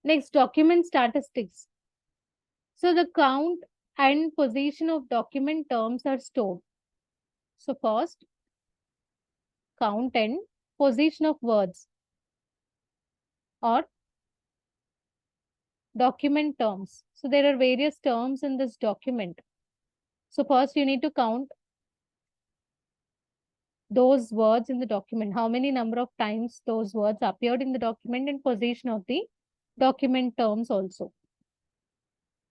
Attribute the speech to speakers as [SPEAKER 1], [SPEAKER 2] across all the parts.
[SPEAKER 1] Next, document statistics. So the count and position of document terms are stored. So first, count and position of words or document terms. So there are various terms in this document. So first you need to count those words in the document, how many number of times those words appeared in the document, and position of the document terms also.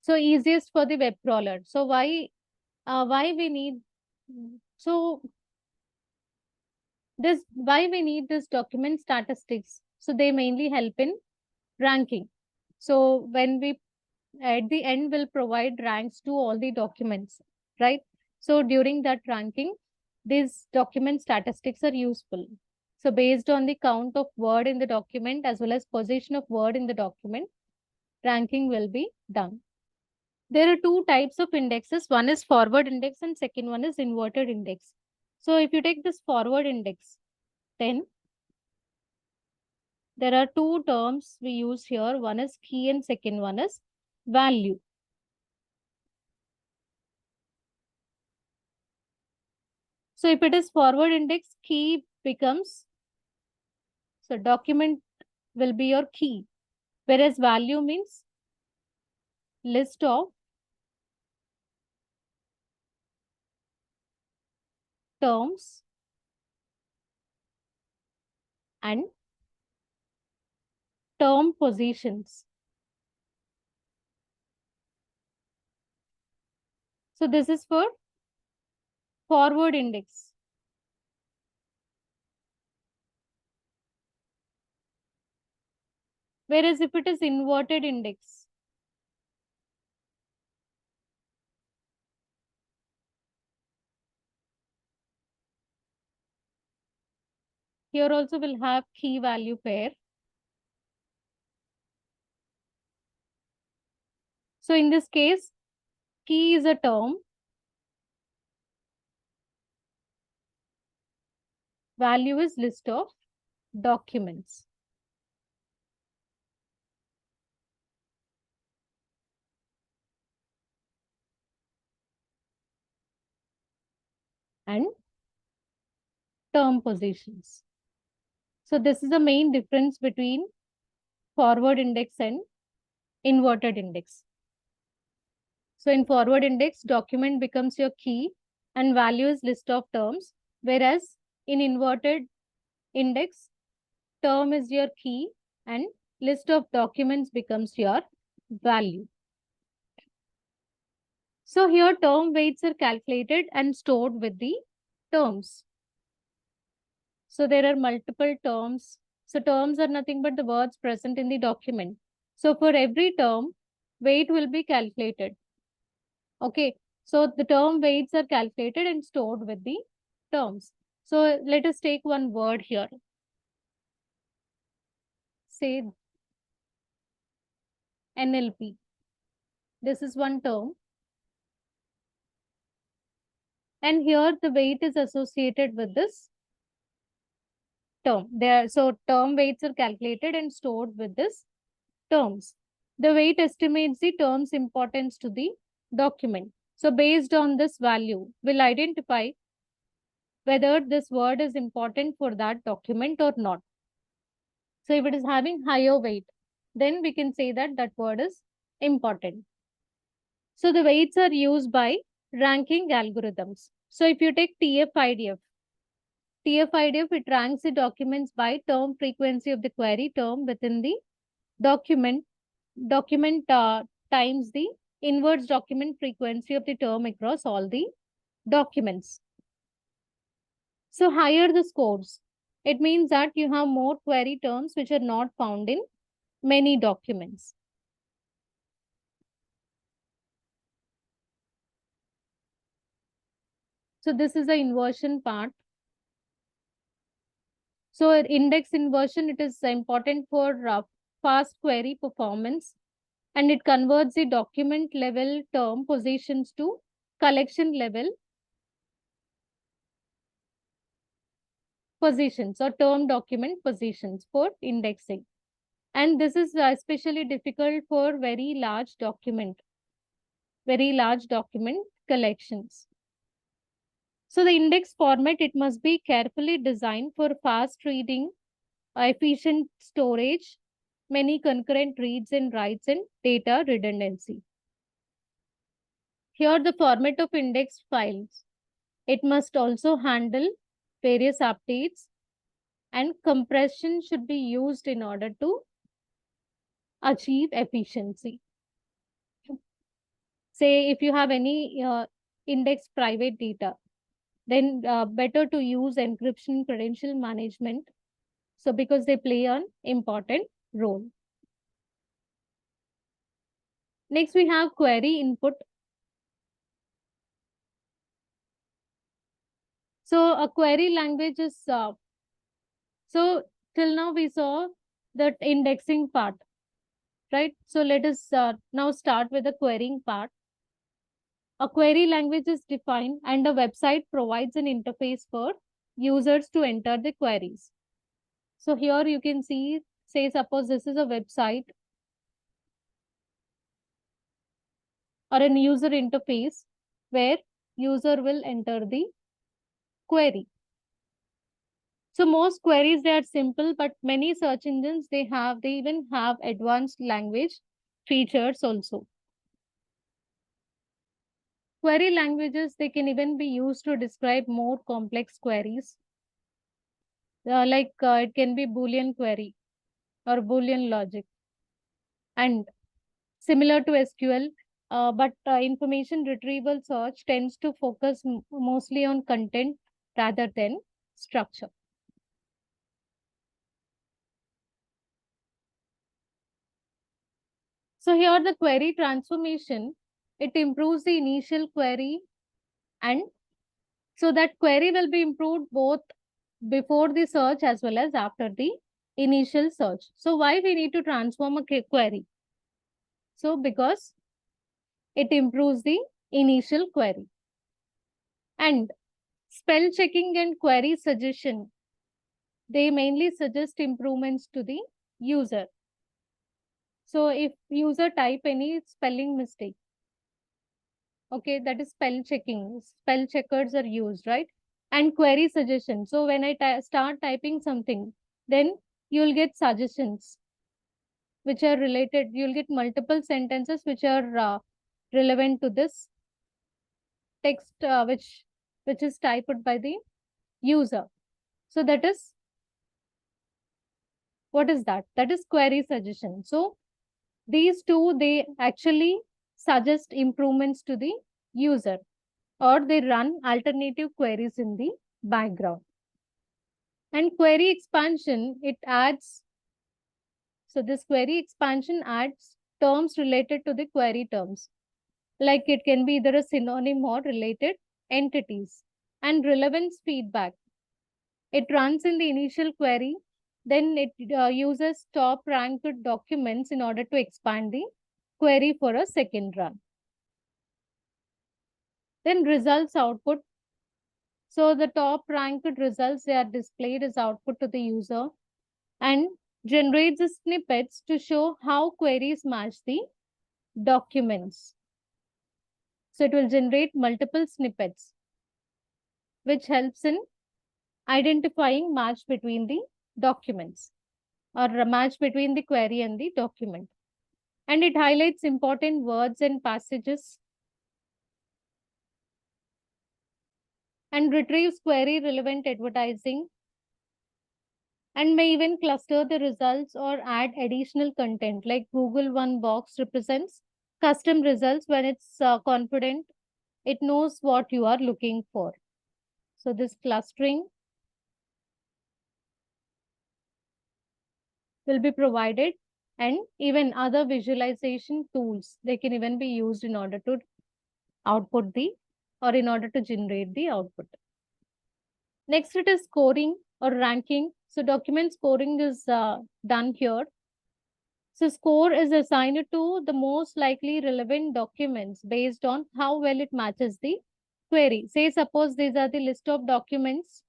[SPEAKER 1] So easiest for the web crawler. So why we need so why we need this document statistics? So they mainly help in ranking. So when we at the end will provide ranks to all the documents, right? So during that ranking, these document statistics are useful. So based on the count of word in the document as well as position of word in the document, ranking will be done. There are two types of indexes. One is forward index and second one is inverted index. So if you take this forward index, then there are two terms we use here. One is key and second one is value. So if it is forward index, key becomes, so document will be your key, whereas value means list of terms and term positions. So this is for forward index. Whereas if it is inverted index, here also will have key value pair. So in this case, key is a term, value is list of documents. And term positions. So this is the main difference between forward index and inverted index. So in forward index, document becomes your key and value is list of terms, whereas in inverted index, term is your key and list of documents becomes your value. So here term weights are calculated and stored with the terms. So there are multiple terms. So terms are nothing but the words present in the document. So for every term, weight will be calculated. Okay. So the term weights are calculated and stored with the terms. So let us take one word here. Say NLP. This is one term. And here the weight is associated with this term. So term weights are calculated and stored with this terms. The weight estimates the term's importance to the document. So based on this value, we'll identify whether this word is important for that document or not. So if it is having higher weight, then we can say that that word is important. So the weights are used by ranking algorithms. So if you take TF-IDF, it ranks the documents by term frequency of the query term within the document times the inverse document frequency of the term across all the documents. So higher the scores, it means that you have more query terms which are not found in many documents. So this is the inversion part. So index inversion, it is important for fast query performance, and it converts the document level term positions to collection level positions or term document positions for indexing. And this is especially difficult for very large document collections. So the index format, it must be carefully designed for fast reading, efficient storage, many concurrent reads and writes, and data redundancy. Here the format of index files. It must also handle various updates, and compression should be used in order to achieve efficiency. Say if you have any index private data, then better to use encryption credential management. So because they play an important role. Next we have query input. So a query language is, so till now we saw the indexing part, right? So let us now start with the querying part. A query language is defined and a website provides an interface for users to enter the queries. So here you can see, say suppose this is a website or an user interface where user will enter the query. So most queries, they are simple, but many search engines, they even have advanced language features also. Query languages, they can even be used to describe more complex queries. It can be Boolean query or Boolean logic, and similar to SQL, but information retrieval search tends to focus mostly on content rather than structure. So here the query transformation, it improves the initial query, and so that query will be improved both before the search as well as after the initial search. So why we need to transform a query? So because it improves the initial query. And spell checking and query suggestion, they mainly suggest improvements to the user. So if user type any spelling mistake, okay, that is spell checking. Spell checkers are used, right? And query suggestion. So when I start typing something, then you'll get suggestions which are related. You'll get multiple sentences which are relevant to this text, which is typed by the user. So that is, what is that? That is query suggestion. So these two, they actually suggest improvements to the user, or they run alternative queries in the background. And query expansion, it adds, so this query expansion adds terms related to the query terms. Like it can be either a synonym or related entities. And relevance feedback, it runs in the initial query, then it uses top ranked documents in order to expand the query for a second run. Then results output. So the top ranked results, they are displayed as output to the user, and generates the snippets to show how queries match the documents. So it will generate multiple snippets, which helps in identifying match between the documents, or a match between the query and the document. And it highlights important words and passages, and retrieves query relevant advertising, and may even cluster the results or add additional content. Like Google one box represents custom results. When it's confident, it knows what you are looking for. So this clustering will be provided, and even other visualization tools, they can even be used in order to output the, or in order to generate the output. Next, it is scoring or ranking. So document scoring is done here. So score is assigned to the most likely relevant documents based on how well it matches the query. Say suppose these are the list of documents.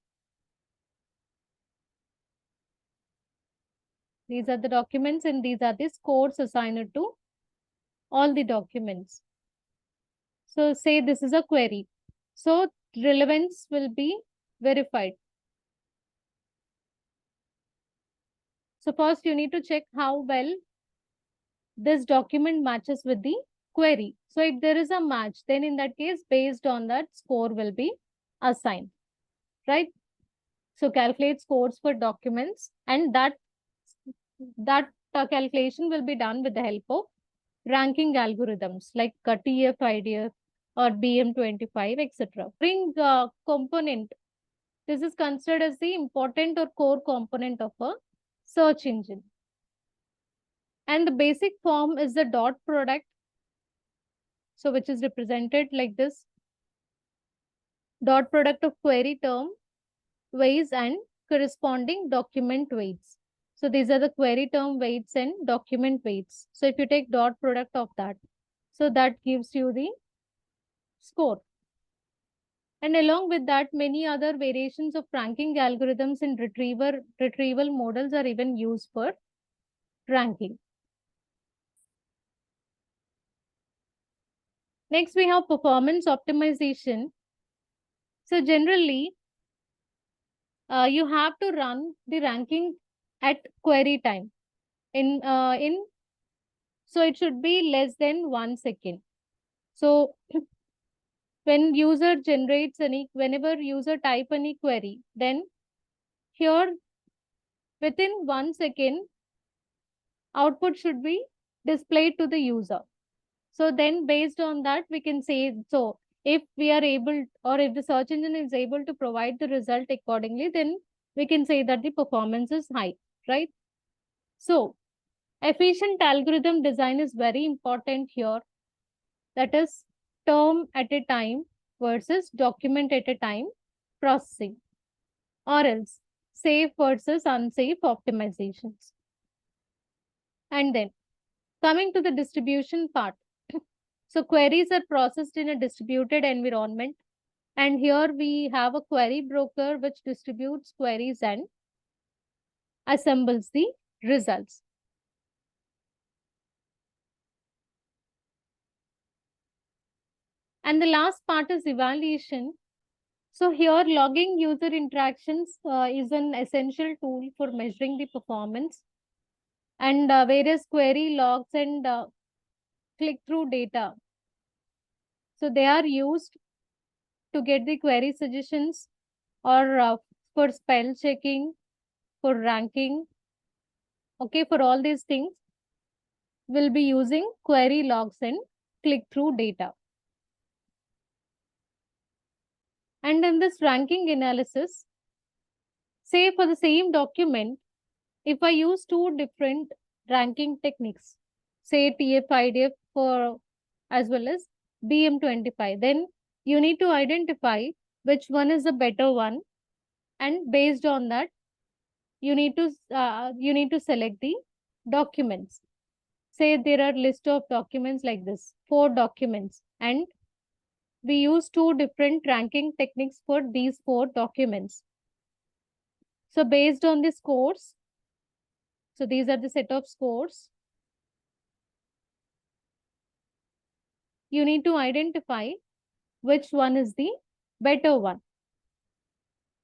[SPEAKER 1] These are the documents and these are the scores assigned to all the documents. So say this is a query. So relevance will be verified. So first you need to check how well this document matches with the query. So if there is a match, then in that case, based on that, score will be assigned, right? So calculate scores for documents, and that calculation will be done with the help of ranking algorithms like TF-IDF or BM25, etc. Bring component. This is considered as the important or core component of a search engine. And the basic form is the dot product. So which is represented like this. Dot product of query term weights and corresponding document weights. So these are the query term weights and document weights. So if you take dot product of that, so that gives you the score. And along with that, many other variations of ranking algorithms and retrieval models are even used for ranking. Next, we have performance optimization. So generally, you have to run the ranking at query time. So it should be less than 1 second. So whenever user type any query, then here within 1 second, output should be displayed to the user. So then based on that, we can say, so if we are able, or if the search engine is able to provide the result accordingly, then we can say that the performance is high, right? So efficient algorithm design is very important here. That is term at a time versus document at a time processing, or else safe versus unsafe optimizations. And then coming to the distribution part. So queries are processed in a distributed environment. And here we have a query broker which distributes queries and assembles the results. And the last part is evaluation. So here logging user interactions is an essential tool for measuring the performance, and various query logs and click-through data. So they are used to get the query suggestions, or for spell checking, for ranking. Okay, for all these things, we'll be using query logs and click-through data. And in this ranking analysis, say for the same document, if I use two different ranking techniques, say TF-IDF for as well as BM25, then you need to identify which one is the better one, and based on that, you need to select the documents. Say there are list of documents like this, 4 documents, and we use two different ranking techniques for these 4 documents. So based on the scores, so these are the set of scores, you need to identify which one is the better one.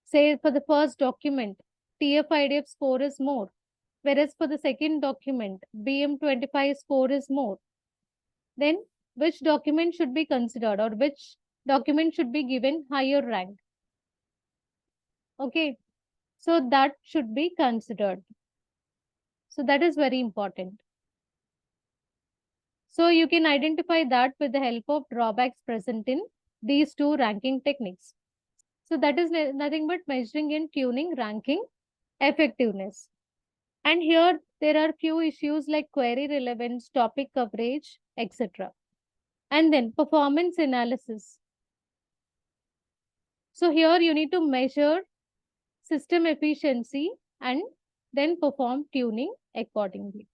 [SPEAKER 1] Say for the first document, TF-IDF score is more, whereas for the second document, BM25 score is more. Then which document should be considered, or which document should be given higher rank? Okay, so that should be considered. So that is very important. So you can identify that with the help of drawbacks present in these two ranking techniques. So that is nothing but measuring and tuning ranking effectiveness. And here there are few issues like query relevance, topic coverage, etc. And then performance analysis. So here you need to measure system efficiency and then perform tuning accordingly.